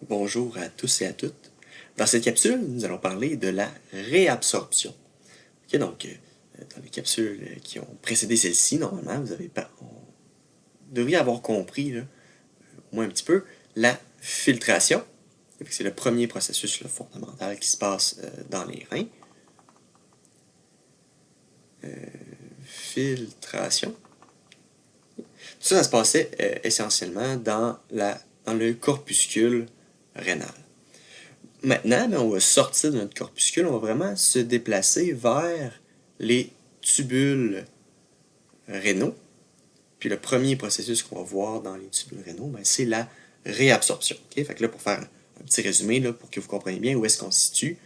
Bonjour à tous et à toutes. Dans cette capsule, nous allons parler de la réabsorption. Ok, donc, dans les capsules qui ont précédé celle-ci, normalement, on devrait avoir compris, là, au moins un petit peu, la filtration. C'est le premier processus là, fondamental qui se passe dans les reins. Filtration. Tout ça, ça se passait essentiellement dans le corpuscule rénal. Maintenant, on va sortir de notre corpuscule, on va vraiment se déplacer vers les tubules rénaux. Puis le premier processus qu'on va voir dans les tubules rénaux, c'est la réabsorption. Okay? Fait que là, pour faire un petit résumé, là, pour que vous compreniez bien où est-ce qu'on se situe,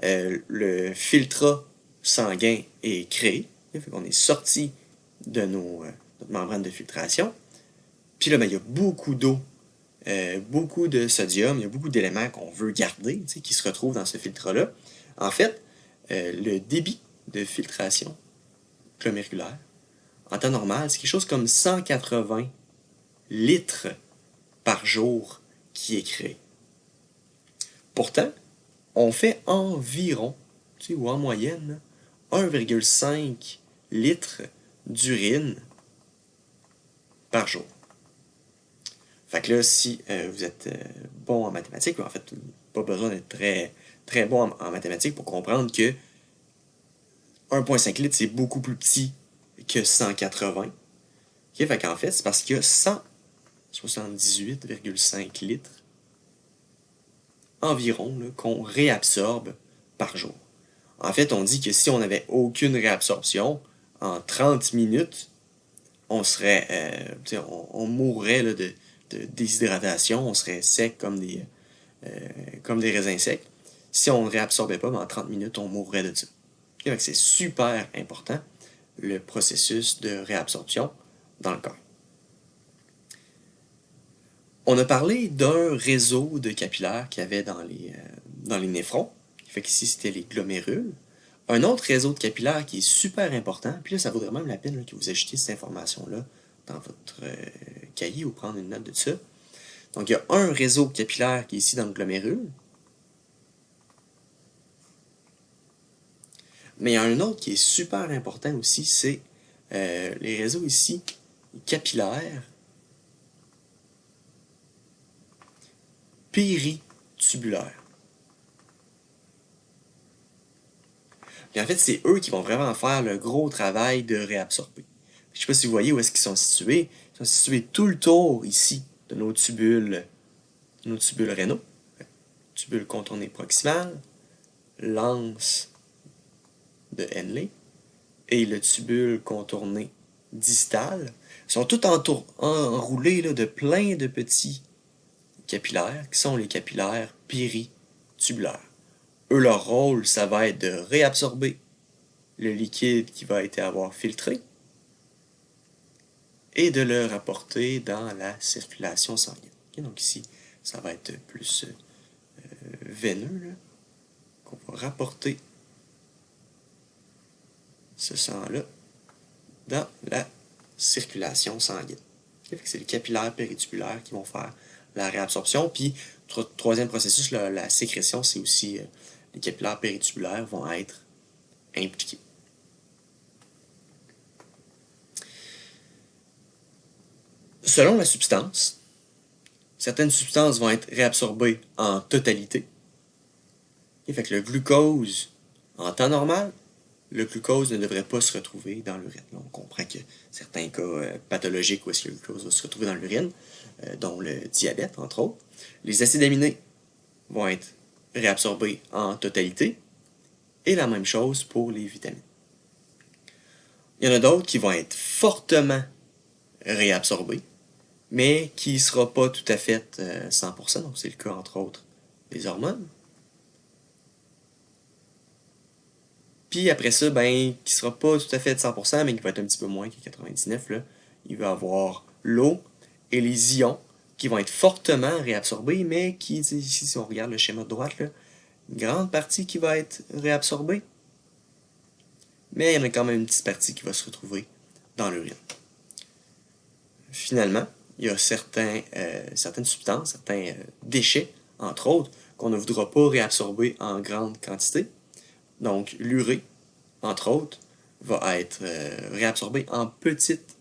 le filtrat sanguin est créé. Okay? Fait qu'on est sorti de notre membrane de filtration. Puis là, il y a beaucoup d'eau, beaucoup de sodium, il y a beaucoup d'éléments qu'on veut garder, qui se retrouvent dans ce filtre-là. En fait, le débit de filtration glomérulaire, en temps normal, c'est quelque chose comme 180 litres par jour qui est créé. Pourtant, on fait environ, ou en moyenne, 1,5 litres d'urine par jour. Fait que là, si vous êtes bon en mathématiques, en fait, pas besoin d'être très bon en mathématiques pour comprendre que 1,5 litres, c'est beaucoup plus petit que 180. Okay, fait qu'en fait, c'est parce qu'il y a 178,5 litres environ qu'on réabsorbe par jour. En fait, on dit que si on n'avait aucune réabsorption, en 30 minutes, on mourrait là, de déshydratation, on serait sec comme des raisins secs. Si on ne réabsorbait pas, en 30 minutes, on mourrait de ça. Okay, c'est super important, le processus de réabsorption dans le corps. On a parlé d'un réseau de capillaires qu'il y avait dans les néphrons. Fait qu'ici, c'était les glomérules. Un autre réseau de capillaires qui est super important, puis là, ça vaudrait même la peine là, que vous achetiez cette information-là dans votre cahier ou prendre une note de ça. Donc, il y a un réseau capillaire qui est ici dans le glomérule. Mais il y a un autre qui est super important aussi, c'est les réseaux ici capillaires péritubulaires. Puis en fait, c'est eux qui vont vraiment faire le gros travail de réabsorber. Je ne sais pas si vous voyez où est-ce qu'ils sont situés. Ils sont situés tout le tour ici de nos tubules rénaux. Tubule contourné proximal, l'anse de Henle et le tubule contourné distal. Ils sont tous enroulés là, de plein de petits capillaires qui sont les capillaires péritubulaires. Eux, leur rôle, ça va être de réabsorber le liquide qui va avoir filtré et de le rapporter dans la circulation sanguine. Okay, donc ici, ça va être plus veineux, là, qu'on va rapporter ce sang-là dans la circulation sanguine. Okay, c'est les capillaires péritubulaires qui vont faire la réabsorption. Puis, troisième processus, la sécrétion, c'est aussi les capillaires péritubulaires vont être impliqués. Selon la substance, certaines substances vont être réabsorbées en totalité. Okay, fait que le glucose, en temps normal, le glucose ne devrait pas se retrouver dans l'urine. On comprend que certains cas pathologiques où est-ce que le glucose va se retrouver dans l'urine, dont le diabète, entre autres. Les acides aminés vont être réabsorbés en totalité, et la même chose pour les vitamines. Il y en a d'autres qui vont être fortement réabsorbés, mais qui ne sera pas tout à fait 100%, donc c'est le cas entre autres des hormones. Puis après ça, qui ne sera pas tout à fait de 100%, mais qui va être un petit peu moins que 99%, là, il va y avoir l'eau et les ions qui vont être fortement réabsorbés, mais qui, ici, si on regarde le schéma de droite, là, une grande partie qui va être réabsorbée, mais il y en a quand même une petite partie qui va se retrouver dans l'urine. Finalement, il y a certaines substances, certains déchets entre autres, qu'on ne voudra pas réabsorber en grande quantité. Donc, l'urée, entre autres, va être réabsorbée en petite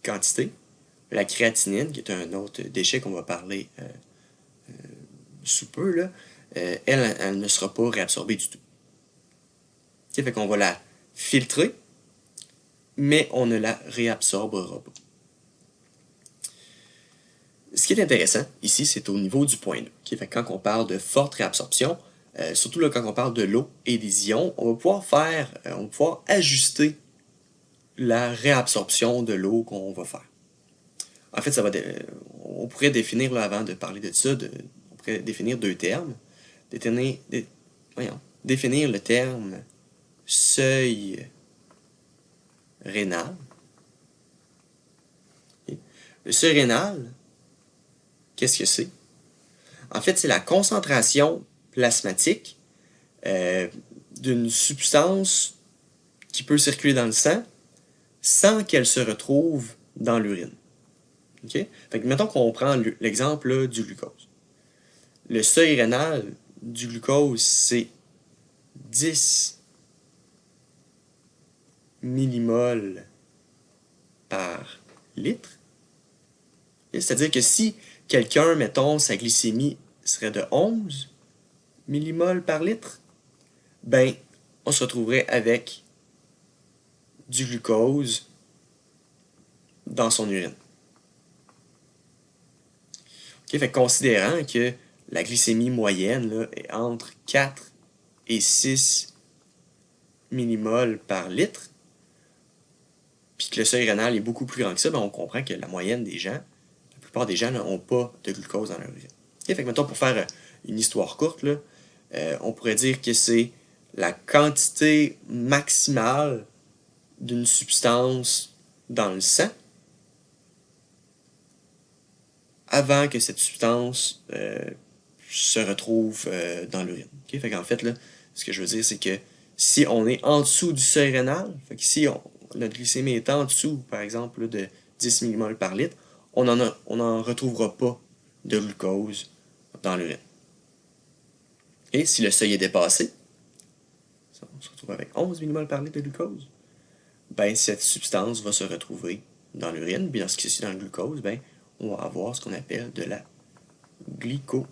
quantité. La créatinine, qui est un autre déchet qu'on va parler sous peu, là, elle ne sera pas réabsorbée du tout. Okay, fait qu'on va la filtrer, mais on ne la réabsorbera pas. Ce qui est intéressant ici, c'est au niveau du point 2. Okay, fait quand on parle de forte réabsorption, surtout là, quand on parle de l'eau et des ions, on va pouvoir ajuster la réabsorption de l'eau qu'on va faire. En fait, on pourrait définir, là, avant de parler de ça, on pourrait définir deux termes. Définir le terme seuil rénal. Okay. Le seuil rénal, qu'est-ce que c'est? En fait, c'est la concentration plasmatique d'une substance qui peut circuler dans le sang sans qu'elle se retrouve dans l'urine. Okay? Fait que mettons qu'on prend l'exemple du glucose. Le seuil rénal du glucose, c'est 10 millimoles par litre. C'est-à-dire que si quelqu'un, mettons, sa glycémie serait de 11 millimoles par litre, ben, on se retrouverait avec du glucose dans son urine. Okay, fait que considérant que la glycémie moyenne là, est entre 4 et 6 millimoles par litre, puis que le seuil rénal est beaucoup plus grand que ça, ben on comprend que la moyenne des gens, la plupart des gens n'ont pas de glucose dans leur urine. Okay, fait que mettons, pour faire une histoire courte, là, on pourrait dire que c'est la quantité maximale d'une substance dans le sang avant que cette substance se retrouve dans l'urine. Okay? Fait qu'en fait, là, ce que je veux dire, c'est que si on est en dessous du seuil rénal, fait que si notre glycémie est en dessous, par exemple, là, de 10 mmol par litre, on n'en retrouvera pas de glucose dans l'urine. Et si le seuil est dépassé, on se retrouve avec 11 mmol par litre de glucose, ben cette substance va se retrouver dans l'urine, puis lorsqu'il est dans le glucose, ben on va avoir ce qu'on appelle de la glycosurie.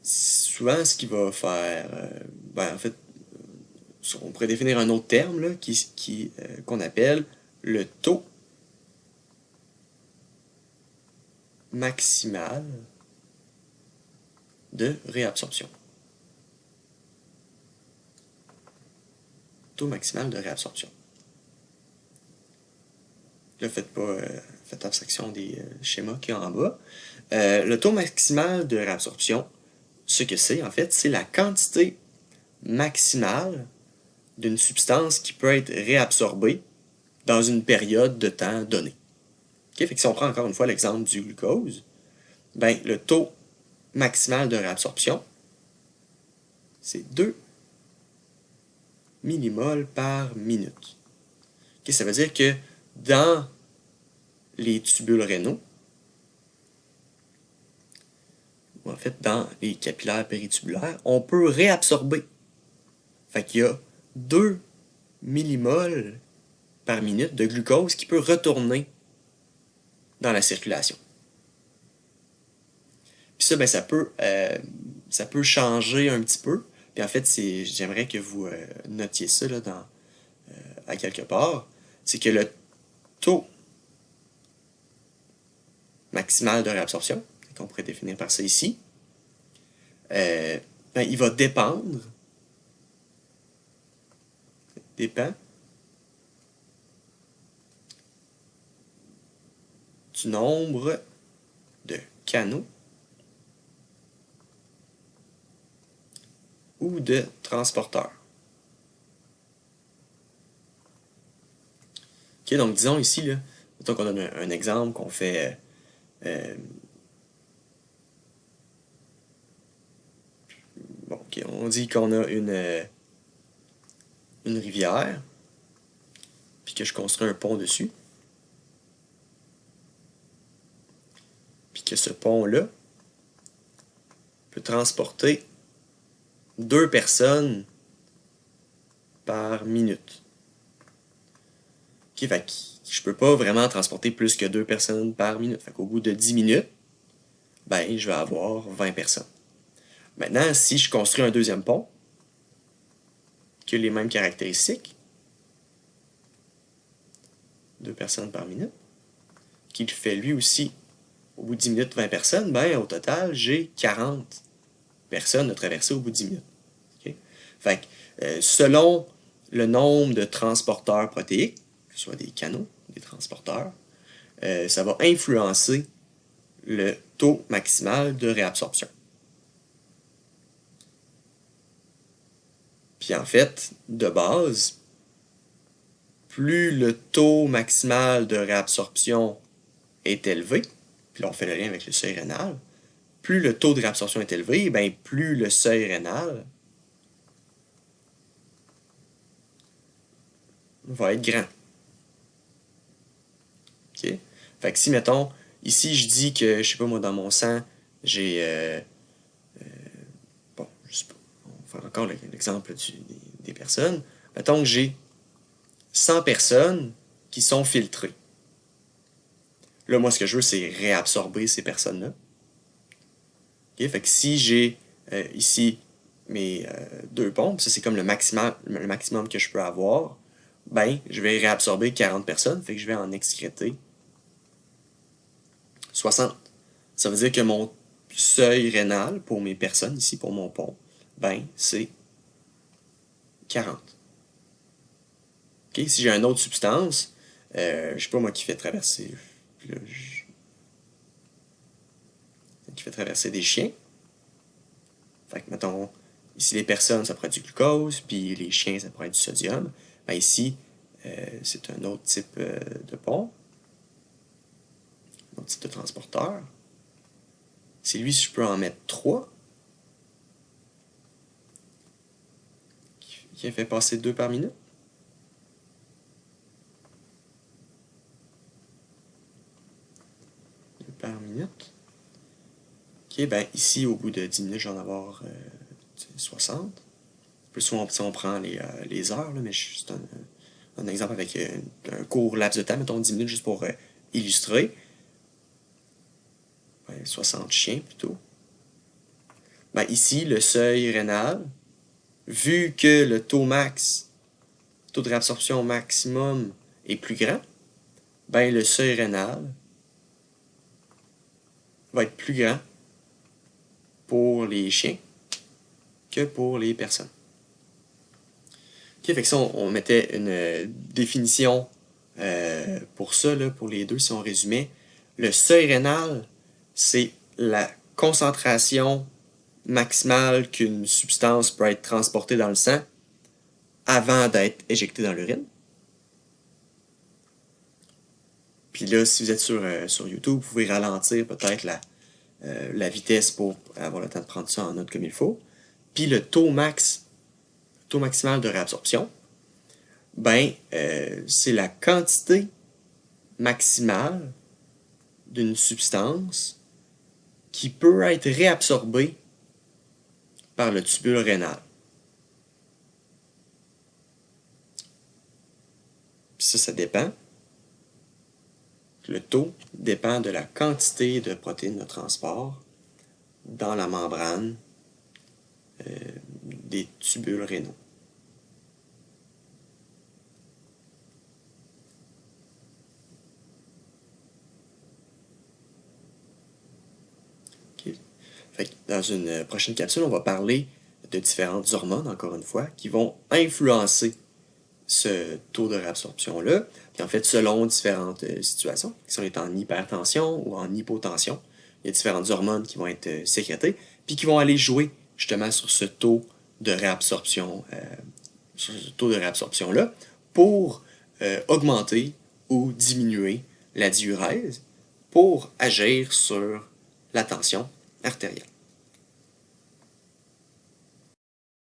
Souvent, ce qui va faire, en fait, on pourrait définir un autre terme là, qu'on appelle le taux maximal de réabsorption. Taux maximal de réabsorption. Là, faites abstraction des schémas qu'il y a en bas. Le taux maximal de réabsorption, ce que c'est, en fait, c'est la quantité maximale d'une substance qui peut être réabsorbée dans une période de temps donnée. Okay? Fait que si on prend encore une fois l'exemple du glucose, ben, le taux maximal de réabsorption, c'est 2 millimoles par minute. Okay? Ça veut dire que dans les tubules rénaux, ou en fait dans les capillaires péritubulaires, on peut réabsorber. Fait qu'il y a 2 millimoles par minute de glucose qui peut retourner dans la circulation. Puis ça, ben, ça peut changer un petit peu. Puis en fait, j'aimerais que vous notiez ça là, à quelque part. C'est que le taux maximal de réabsorption, qu'on pourrait définir par ça ici, ben, il va dépend du nombre de canaux ou de transporteurs. Okay, donc disons ici, là, mettons qu'on a un exemple qu'on fait bon, okay, on dit qu'on a une rivière, puis que je construis un pont dessus. que ce pont-là peut transporter 2 personnes par minute. Okay, fait que je peux pas vraiment transporter plus que 2 personnes par minute. Fait qu'au bout de 10 minutes, ben, je vais avoir 20 personnes. Maintenant, si je construis un deuxième pont, qui a les mêmes caractéristiques, 2 personnes par minute, qui fait lui aussi, au bout de 10 minutes, 20 personnes, ben, au total, j'ai 40 personnes à traverser au bout de 10 minutes. Okay? Fait que, selon le nombre de transporteurs protéiques, que ce soit des canaux, des transporteurs, ça va influencer le taux maximal de réabsorption. Puis en fait, de base, plus le taux maximal de réabsorption est élevé, puis là on fait le lien avec le seuil rénal, plus le taux de réabsorption est élevé, ben plus le seuil rénal va être grand. Okay? Fait que si, mettons, ici je dis que, je sais pas moi, dans mon sang, j'ai... bon, je sais pas, on va faire encore l'exemple des personnes. Mettons que j'ai 100 personnes qui sont filtrées. Là, moi, ce que je veux, c'est réabsorber ces personnes-là. Okay? Fait que si j'ai ici mes 2 pompes, ça c'est comme le maximum que je peux avoir, ben, je vais réabsorber 40 personnes, fait que je vais en excréter 60. Ça veut dire que mon seuil rénal pour mes personnes, ici pour mon pont, ben, c'est 40. Okay? Si j'ai une autre substance, je sais pas moi, qui fait traverser des chiens. Fait que, mettons, ici les personnes, ça produit du glucose, puis les chiens, ça produit du sodium. Ben ici, c'est un autre type de pont, un autre type de transporteur. C'est lui, si je peux en mettre 3, qui fait passer 2 par minute. Par minute. Ok, ben ici, au bout de 10 minutes, je vais en avoir 60. Plus souvent, on prend les heures, là, mais c'est un exemple avec un court laps de temps, mettons 10 minutes juste pour illustrer. Ben, 60 chiens plutôt. Ben, ici, le seuil rénal, vu que le taux de réabsorption maximum est plus grand, ben le seuil rénal va être plus grand pour les chiens que pour les personnes. Ok, fait que ça, on mettait une définition pour ça, là, pour les deux, si on résumait. Le seuil rénal, c'est la concentration maximale qu'une substance peut être transportée dans le sang avant d'être éjectée dans l'urine. Puis là, si vous êtes sur YouTube, vous pouvez ralentir peut-être la vitesse pour avoir le temps de prendre ça en note comme il faut. Puis le taux maximal de réabsorption, ben, c'est la quantité maximale d'une substance qui peut être réabsorbée par le tubule rénal. Puis ça dépend. Le taux dépend de la quantité de protéines de transport dans la membrane des tubules rénaux. Okay. Fait que dans une prochaine capsule, on va parler de différentes hormones, encore une fois, qui vont influencer ce taux de réabsorption-là. Puis en fait, selon différentes situations, si on est en hypertension ou en hypotension, il y a différentes hormones qui vont être sécrétées, puis qui vont aller jouer justement sur ce taux de réabsorption-là pour augmenter ou diminuer la diurèse pour agir sur la tension artérielle.